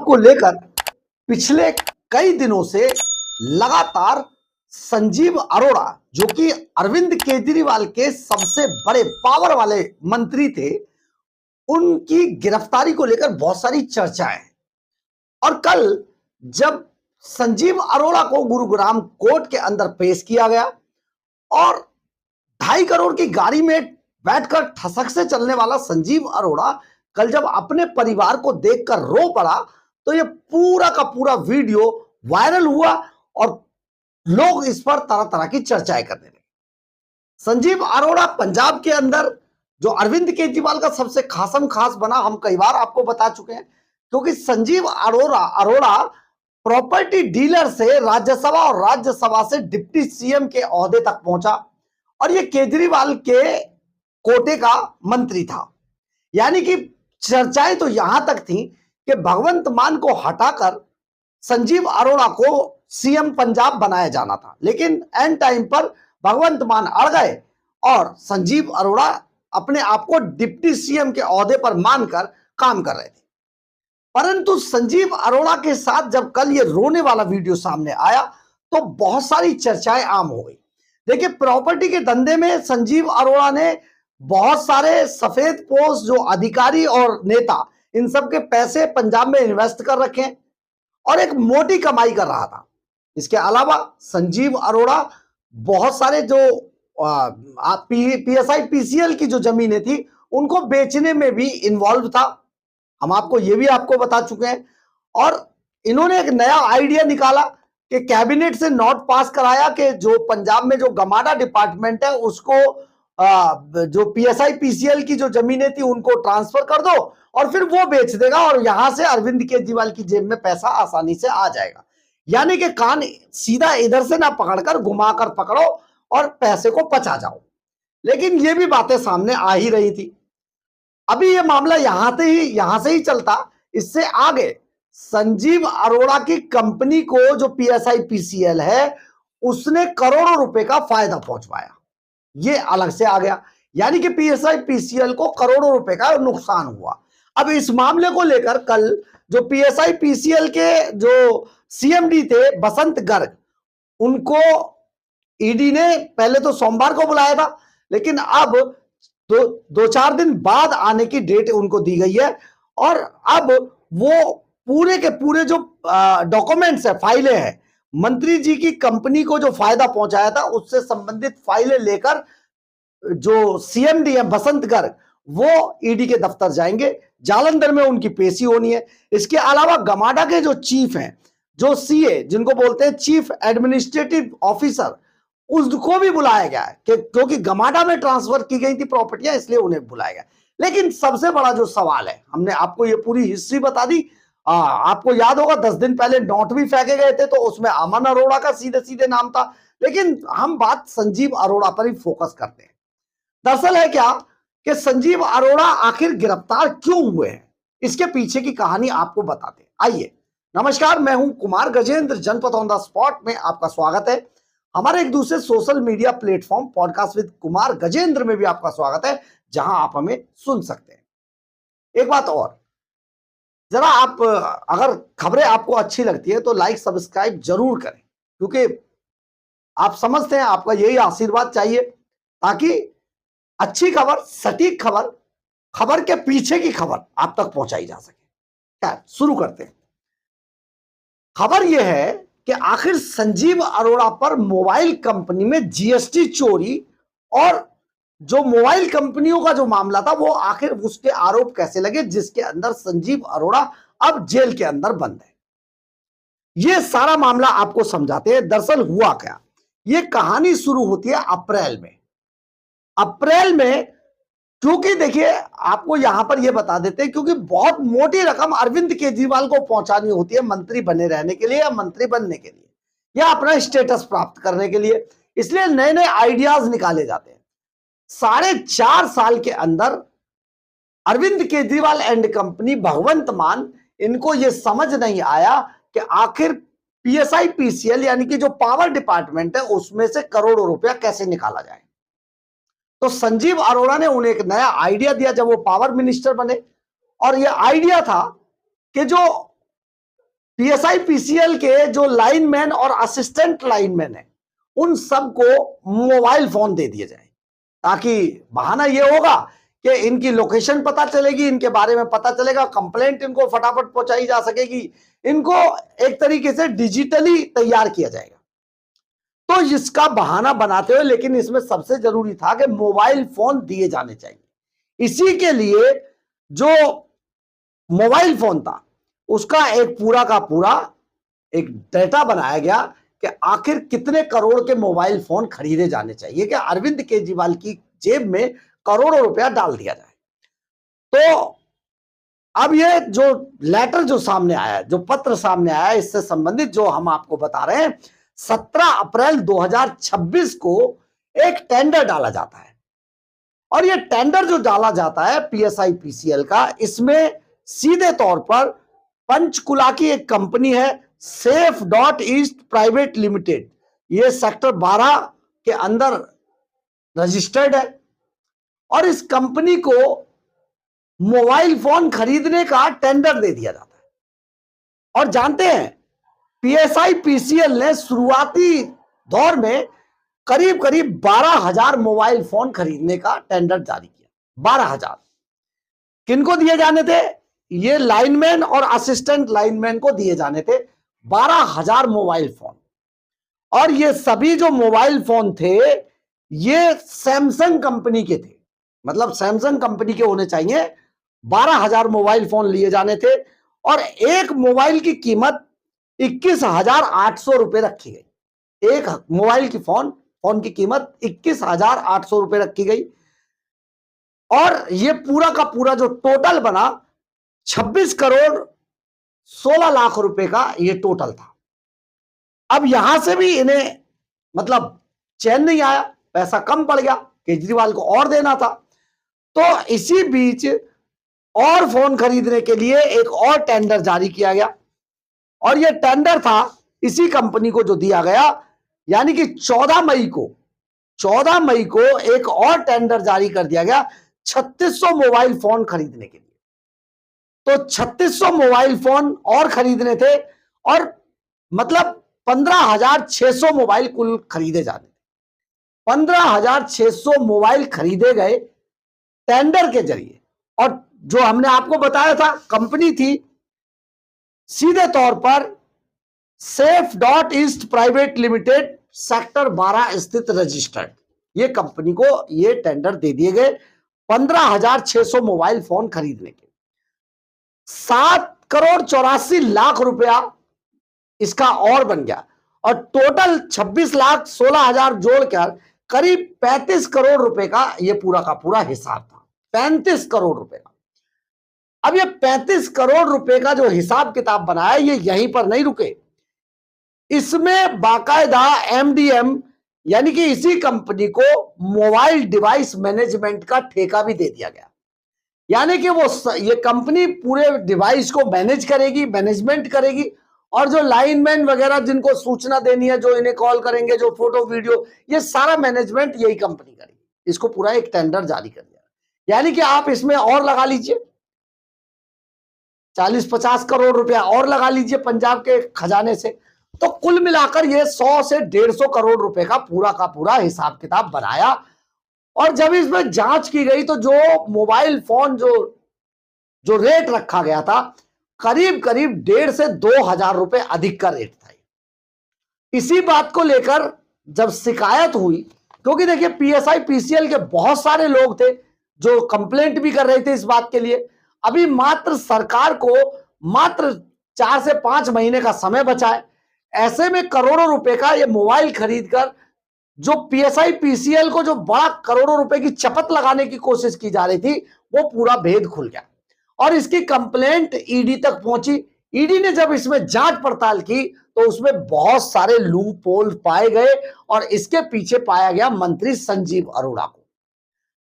को लेकर पिछले कई दिनों से लगातार संजीव अरोड़ा, जो कि अरविंद केजरीवाल के सबसे बड़े पावर वाले मंत्री थे, उनकी गिरफ्तारी को लेकर बहुत सारी चर्चाएं हैं। और कल जब संजीव अरोड़ा को गुरुग्राम कोर्ट के अंदर पेश किया गया और 2.5 करोड़ की गाड़ी में बैठकर ठसक से चलने वाला संजीव अरोड़ा कल जब अपने परिवार को देखकर रो पड़ा, तो ये पूरा का पूरा वीडियो वायरल हुआ और लोग इस पर तरह तरह की चर्चाएं करने लगे। संजीव अरोड़ा पंजाब के अंदर जो अरविंद केजरीवाल का सबसे खासम खास बना, हम कई बार आपको बता चुके हैं, क्योंकि संजीव अरोड़ा प्रॉपर्टी डीलर से राज्यसभा और राज्यसभा से डिप्टी सीएम के ओहदे तक पहुंचा और ये केजरीवाल के कोटे का मंत्री था। यानी कि चर्चाएं तो यहां तक थी कि भगवंत मान को हटाकर संजीव अरोड़ा को सीएम पंजाब बनाया जाना था, लेकिन एंड टाइम पर भगवंत मान अड़ गए और संजीव अरोड़ा अपने आप को डिप्टी सीएम के ओहदे पर मानकर काम कर रहे थे। परंतु संजीव अरोड़ा के साथ जब कल ये रोने वाला वीडियो सामने आया तो बहुत सारी चर्चाएं आम हो गई। देखिए, प्रॉपर्टी के धंधे में संजीव अरोड़ा ने बहुत सारे सफेद पोश जो अधिकारी और नेता, इन सब के पैसे पंजाब में इन्वेस्ट कर रखे हैं और एक मोटी कमाई कर रहा था। इसके अलावा संजीव अरोड़ा बहुत सारे जो पीएसआई पीसीएल की जो जमीनें थी उनको बेचने में भी इन्वॉल्व था। हम आपको ये भी आपको बता चुके हैं। और इन्होंने एक नया आइडिया निकाला कि कैबिनेट से नोट पास कराया कि जो पंजाब में जो गमाडा डिपार्टमेंट है उसको जो पीएसआई पीसीएल की जो जमीनें थी उनको ट्रांसफर कर दो और फिर वो बेच देगा और यहां से अरविंद केजरीवाल की जेब में पैसा आसानी से आ जाएगा। यानी कि कान सीधा इधर से ना पकड़कर घुमाकर पकड़ो और पैसे को पचा जाओ। लेकिन ये भी बातें सामने आ ही रही थी। अभी ये मामला यहां से ही चलता। इससे आगे संजीव अरोड़ा की कंपनी को जो पीएसआई पीसीएल है उसने करोड़ों रुपए का फायदा पहुंचवाया, ये अलग से आ गया। यानी कि पीएसआई पीसीएल को करोड़ों रुपए का नुकसान हुआ। अब इस मामले को लेकर कल जो पीएसआई पीसीएल के जो सीएमडी थे बसंत गर्ग, उनको ईडी ने पहले तो सोमवार को बुलाया था, लेकिन अब दो चार दिन बाद आने की डेट उनको दी गई है और अब वो पूरे के पूरे जो डॉक्यूमेंट्स है, फाइलें हैं, मंत्री जी की कंपनी को जो फायदा पहुंचाया था उससे संबंधित फाइलें लेकर जो सीएमडी है बसंत गर्ग, वो ईडी के दफ्तर जाएंगे। जालंधर में उनकी पेशी होनी है। इसके अलावा गमाडा के जो चीफ हैं, जो सीए जिनको बोलते हैं चीफ एडमिनिस्ट्रेटिव ऑफिसर, उसको भी बुलाया गया है क्योंकि गमाडा में ट्रांसफर की गई थी प्रॉपर्टियां, इसलिए उन्हें बुलाया गया। लेकिन सबसे बड़ा जो सवाल है, हमने आपको ये पूरी हिस्ट्री बता दी। आपको याद होगा 10 दिन पहले नोट भी फेंके गए थे तो उसमें अमन अरोड़ा का सीधे सीधे नाम था। लेकिन हम बात संजीव अरोड़ा पर ही फोकस करते हैं। दरअसल है क्या कि संजीव अरोड़ा आखिर गिरफ्तार क्यों हुए हैं, इसके पीछे की कहानी आपको बताते हैं। आइए। नमस्कार, मैं हूं कुमार गजेंद्र। जनपद ऑन द स्पॉट में आपका स्वागत है। हमारे एक दूसरे social media platform podcast with Kumar Gajendra में भी आपका स्वागत है, जहां आप हमें सुन सकते हैं। एक बात और, जरा आप अगर खबरें आपको अच्छी लगती है तो लाइक सब्सक्राइब जरूर करें, क्योंकि आप समझते हैं आपका यही आशीर्वाद चाहिए ताकि अच्छी खबर, सटीक खबर, खबर के पीछे की खबर आप तक पहुंचाई जा सके। क्या, शुरू करते हैं। खबर यह है कि आखिर संजीव अरोड़ा पर मोबाइल कंपनी में जीएसटी चोरी और जो मोबाइल कंपनियों का जो मामला था वो आखिर उसके आरोप कैसे लगे, जिसके अंदर संजीव अरोड़ा अब जेल के अंदर बंद है। ये सारा मामला आपको समझाते हैं। दरअसल हुआ क्या, ये कहानी शुरू होती है अप्रैल में। अप्रैल में, क्योंकि देखिए आपको यहां पर यह बता देते हैं, क्योंकि बहुत मोटी रकम अरविंद केजरीवाल को पहुंचानी होती है मंत्री बने रहने के लिए या मंत्री बनने के लिए या अपना स्टेटस प्राप्त करने के लिए, इसलिए नए नए आइडियाज निकाले जाते हैं। 4.5 साल के अंदर अरविंद केजरीवाल एंड कंपनी, भगवंत मान, इनको यह समझ नहीं आया कि आखिर पीएसआई पीसीएल यानी कि जो पावर डिपार्टमेंट है उसमें से करोड़ों रुपया कैसे निकाला जाए। तो संजीव अरोड़ा ने उन्हें एक नया आइडिया दिया जब वो पावर मिनिस्टर बने, और यह आइडिया था कि जो पीएसआई पीसीएल के जो लाइनमैन और असिस्टेंट लाइनमैन है उन सबको मोबाइल फोन दे दिए जाए, ताकि बहाना ये होगा कि इनकी लोकेशन पता चलेगी, इनके बारे में पता चलेगा, कंप्लेंट इनको फटाफट पहुंचाई जा सकेगी, इनको एक तरीके से डिजिटली तैयार किया जाएगा। तो इसका बहाना बनाते हुए, लेकिन इसमें सबसे जरूरी था कि मोबाइल फोन दिए जाने चाहिए। इसी के लिए जो मोबाइल फोन था उसका एक पूरा का पूरा एक डेटा बनाया गया कि आखिर कितने करोड़ के मोबाइल फोन खरीदे जाने चाहिए कि अरविंद केजरीवाल की जेब में करोड़ों रुपया डाल दिया जाए। तो अब ये जो लेटर जो सामने आया, जो पत्र सामने आया, इससे संबंधित जो हम आपको बता रहे हैं, 17 अप्रैल 2026 को एक टेंडर डाला जाता है। और ये टेंडर जो डाला जाता है पीएसआई पीसीएल का, इसमें सीधे तौर पर पंचकुला की एक कंपनी है safe dot east private limited, ये सेक्टर 12 के अंदर रजिस्टर्ड है। और इस कंपनी को मोबाइल फोन खरीदने का टेंडर दे दिया जाता है। और जानते हैं पीएसआई पीसीएल ने शुरुआती दौर में करीब करीब 12,000 मोबाइल फोन खरीदने का टेंडर जारी किया। 12,000 किनको दिए जाने थे? ये लाइनमैन और असिस्टेंट लाइनमैन को दिए जाने थे 12,000 मोबाइल फोन। और ये सभी जो मोबाइल फोन थे ये सैमसंग कंपनी के थे, मतलब सैमसंग कंपनी के होने चाहिए। 12,000 मोबाइल फोन लिए जाने थे और एक मोबाइल की कीमत 21,800 रुपए रखी गई। एक मोबाइल की फोन की कीमत 21,800 रुपए रखी गई। और ये पूरा का पूरा जो टोटल बना 26 करोड़ 16 लाख रुपए का ये टोटल था। अब यहां से भी इन्हें मतलब चैन नहीं आया, पैसा कम पड़ गया, केजरीवाल को और देना था। तो इसी बीच और फोन खरीदने के लिए एक और टेंडर जारी किया गया। और यह टेंडर था इसी कंपनी को जो दिया गया, यानी कि 14 मई को एक और टेंडर जारी कर दिया गया 3600 मोबाइल फोन खरीदने के लिए। तो 3600 मोबाइल फोन और खरीदने थे और मतलब 15,600 मोबाइल कुल खरीदे जाने थे। 15,600 मोबाइल खरीदे गए टेंडर के जरिए। और जो हमने आपको बताया था कंपनी थी सीधे तौर पर safe dot east private limited sector 12 स्थित रजिस्टर्ड, ये कंपनी को ये टेंडर दे दिए गए 15,600 मोबाइल फोन खरीदने के। 7 करोड़ 84 लाख रुपया इसका और बन गया और टोटल 26 लाख 16 हजार जोड़कर करीब 35 करोड़ रुपए का ये पूरा का पूरा हिसाब था। 35 करोड़ रुपए का। अब ये 35 करोड़ रुपए का जो हिसाब किताब बनाया ये यहीं पर नहीं रुके, इसमें बाकायदा एमडीएम यानी कि इसी कंपनी को मोबाइल डिवाइस मैनेजमेंट का ठेका भी दे दिया गया। यानी कि ये कंपनी पूरे डिवाइस को मैनेज करेगी, मैनेजमेंट करेगी और जो लाइनमैन वगैरह जिनको सूचना देनी है, जो इन्हें कॉल करेंगे, जो फोटो वीडियो, ये सारा मैनेजमेंट यही कंपनी करेगी। इसको पूरा एक टेंडर जारी कर दिया। यानी कि आप इसमें और लगा लीजिए 40-50 करोड़ रुपया और लगा लीजिए पंजाब के खजाने से, तो कुल मिलाकर ये 100 से 150 करोड़ रुपए का पूरा हिसाब किताब बनाया। और जब इसमें जांच की गई तो जो मोबाइल फोन जो रेट रखा गया था करीब करीब 1,500 से 2,000 रुपए अधिक का रेट था। इसी बात को लेकर जब शिकायत हुई, क्योंकि देखिए पीएसआई पीसीएल के बहुत सारे लोग थे जो कंप्लेंट भी कर रहे थे इस बात के लिए। अभी मात्र सरकार को मात्र 4 से 5 महीने का समय बचा है। ऐसे में करोड़ों रुपए का ये मोबाइल खरीदकर जो पीएसआई पीसीएल को जो बड़ा करोड़ों रुपए की चपत लगाने की कोशिश की जा रही थी वो पूरा भेद खुल गया और इसकी कंप्लेंट ईडी तक पहुंची। ईडी ने जब इसमें जांच पड़ताल की तो उसमें बहुत सारे लूप होल पाए गए और इसके पीछे पाया गया मंत्री संजीव अरोड़ा को।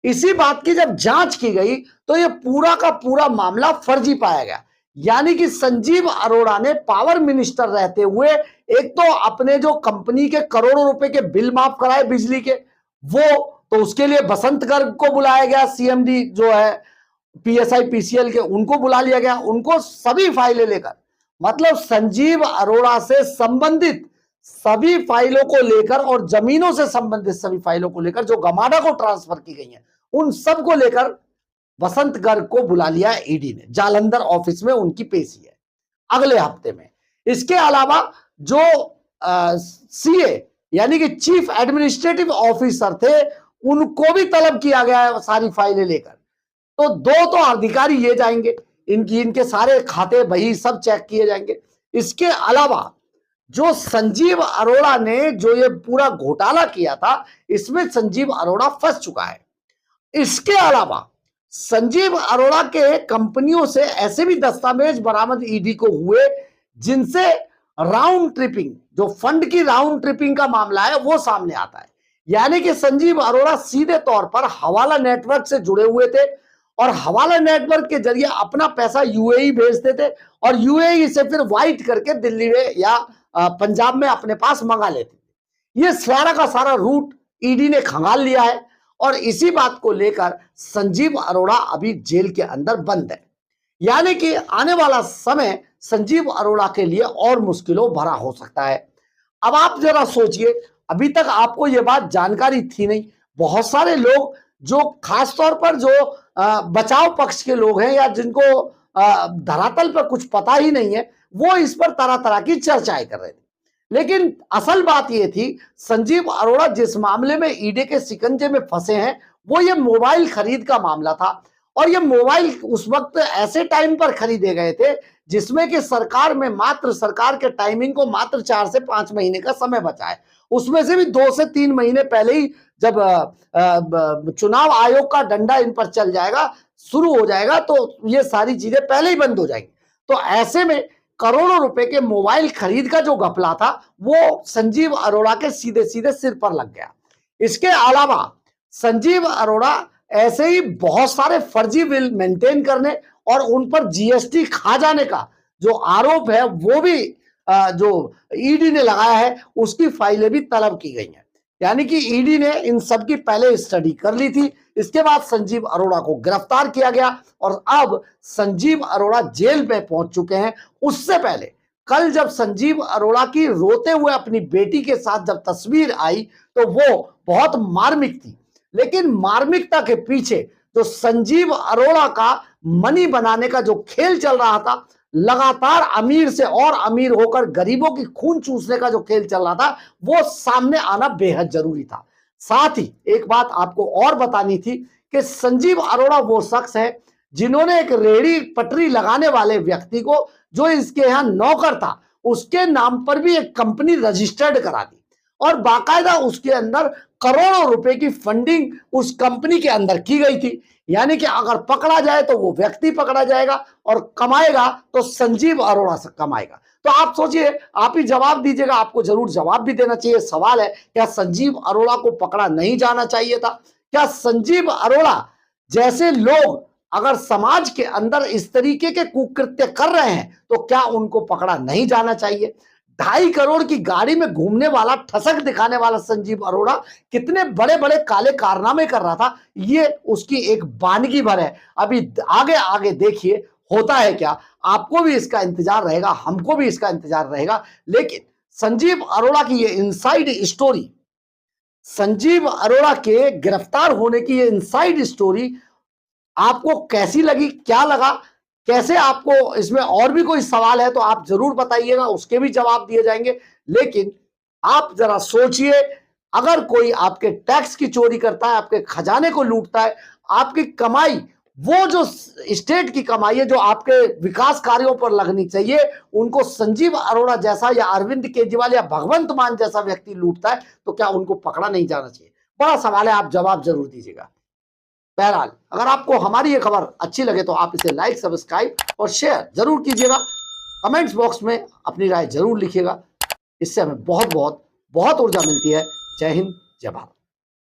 इसी बात की जब जांच की गई तो ये पूरा का पूरा मामला फर्जी पाया गया। यानी कि संजीव अरोड़ा ने पावर मिनिस्टर रहते हुए एक तो अपने जो कंपनी के करोड़ों रुपए के बिल माफ कराए बिजली के, वो तो उसके लिए बसंत गर्ग को बुलाया गया, सीएमडी जो है पीएसआई पीसीएल के, उनको बुला लिया गया, उनको सभी फाइलें लेकर मतलब संजीव अरोड़ा से संबंधित सभी फाइलों को लेकर और जमीनों से संबंधित सभी फाइलों को लेकर जो गमाडा को ट्रांसफर की गई हैं, उन सब को लेकर वसंत गर्ग को बुला लिया है ईडी ने। जालंधर ऑफिस में उनकी पेशी है अगले हफ्ते में। इसके अलावा जो सीए यानी कि चीफ एडमिनिस्ट्रेटिव ऑफिसर थे, उनको भी तलब किया गया है सारी फाइलें लेकर। तो दो तो अधिकारी ये जाएंगे, इनके सारे खाते बही सब चेक किए जाएंगे। इसके अलावा जो संजीव अरोड़ा ने जो ये पूरा घोटाला किया था, इसमें संजीव अरोड़ा फंस चुका है। इसके अलावा संजीव अरोड़ा के कंपनियों से ऐसे भी दस्तावेज बरामद ईडी को हुए जिनसे राउंड ट्रिपिंग, जो फंड की राउंड ट्रिपिंग का मामला है, वो सामने आता है। यानी कि संजीव अरोड़ा सीधे तौर पर हवाला नेटवर्क से जुड़े हुए थे और हवाला नेटवर्क के जरिए अपना पैसा यूएई भेजते थे और यूएई से फिर वाइट करके दिल्ली में या पंजाब में अपने पास मंगा लेते थे। ये सारा का सारा रूट ईडी ने खंगाल लिया है और इसी बात को लेकर संजीव अरोड़ा अभी जेल के अंदर बंद है। यानी कि आने वाला समय संजीव अरोड़ा के लिए और मुश्किलों भरा हो सकता है। अब आप जरा सोचिए, अभी तक आपको यह बात जानकारी थी नहीं। बहुत सारे लोग जो खास तौर पर जो बचाव पक्ष के लोग हैं या जिनको धरातल पर कुछ पता ही नहीं है, वो इस पर तरह तरह की चर्चाएं कर रहे थे। लेकिन असल बात यह थी, संजीव अरोड़ा जिस मामले में ईडी के शिकंजे में फंसे हैं, वो ये मोबाइल खरीद का मामला था। और ये मोबाइल उस वक्त ऐसे टाइम पर खरीदे गए थे जिसमें कि सरकार के टाइमिंग को मात्र 4 से 5 महीने का समय बचा है। उसमें से भी 2 से 3 महीने पहले ही जब चुनाव आयोग का डंडा इन पर चल जाएगा, शुरू हो जाएगा, तो ये सारी चीजें पहले ही बंद हो जाएंगी। तो ऐसे में करोड़ों रुपए के मोबाइल खरीद का जो घपला था, वो संजीव अरोड़ा के सीधे सीधे सिर पर लग गया। इसके अलावा संजीव अरोड़ा ऐसे ही बहुत सारे फर्जी बिल मेंटेन करने और उन पर जीएसटी खा जाने का जो आरोप है, वो भी जो ईडी ने लगाया है, उसकी फाइलें भी तलब की गई हैं। यानी कि ईडी ने इन सब की पहले स्टडी कर ली थी। इसके बाद संजीव अरोड़ा को गिरफ्तार किया गया और अब संजीव अरोड़ा जेल में पहुंच चुके हैं। उससे पहले कल जब संजीव अरोड़ा की रोते हुए अपनी बेटी के साथ जब तस्वीर आई, तो वो बहुत मार्मिक थी। लेकिन मार्मिकता के पीछे जो संजीव अरोड़ा का मनी बनाने का जो खेल चल रहा था, लगातार अमीर से और अमीर होकर गरीबों की खून चूसने का जो खेल चल रहा था, वो सामने आना बेहद जरूरी था। साथ ही एक बात आपको और बतानी थी कि संजीव अरोड़ा वो शख्स है जिन्होंने एक रेहड़ी पटरी लगाने वाले व्यक्ति को, जो इसके यहां नौकर था, उसके नाम पर भी एक कंपनी रजिस्टर्ड करा दी और बाकायदा उसके अंदर करोड़ों रुपए की फंडिंग उस कंपनी के अंदर की गई थी। यानी कि अगर पकड़ा जाए तो वो व्यक्ति पकड़ा जाएगा और कमाएगा तो संजीव अरोड़ा से कमाएगा। तो आप सोचिए, आप ही जवाब दीजिएगा। आपको जरूर जवाब भी देना चाहिए। सवाल है, क्या संजीव अरोड़ा को पकड़ा नहीं जाना चाहिए था? क्या संजीव अरोड़ा जैसे लोग अगर समाज के अंदर इस तरीके के कुकृत्य कर रहे हैं, तो क्या उनको पकड़ा नहीं जाना चाहिए? 2.5 करोड़ की गाड़ी में घूमने वाला, ठसक दिखाने वाला संजीव अरोड़ा कितने बड़े बड़े काले कारनामे कर रहा था, ये उसकी एक वानगी भर है। अभी आगे आगे देखिए होता है क्या। आपको भी इसका इंतजार रहेगा, हमको भी इसका इंतजार रहेगा। लेकिन संजीव अरोड़ा की ये इनसाइड स्टोरी, संजीव अरोड़ा के गिरफ्तार होने की ये इनसाइड स्टोरी आपको कैसी लगी, क्या लगा, कैसे आपको इसमें और भी कोई सवाल है तो आप जरूर बताइएगा, उसके भी जवाब दिए जाएंगे। लेकिन आप जरा सोचिए, अगर कोई आपके टैक्स की चोरी करता है, आपके खजाने को लूटता है, आपकी कमाई, वो जो स्टेट की कमाई है जो आपके विकास कार्यों पर लगनी चाहिए, उनको संजीव अरोड़ा जैसा या अरविंद केजरीवाल या भगवंत मान जैसा व्यक्ति लूटता है, तो क्या उनको पकड़ा नहीं जाना चाहिए? बड़ा सवाल है, आप जवाब जरूर दीजिएगा। बहरहाल, अगर आपको हमारी ये खबर अच्छी लगे तो आप इसे लाइक, सब्सक्राइब और शेयर जरूर कीजिएगा। कमेंट्स बॉक्स में अपनी राय जरूर लिखिएगा। इससे हमें बहुत बहुत बहुत ऊर्जा मिलती है। जय हिंद, जय भारत।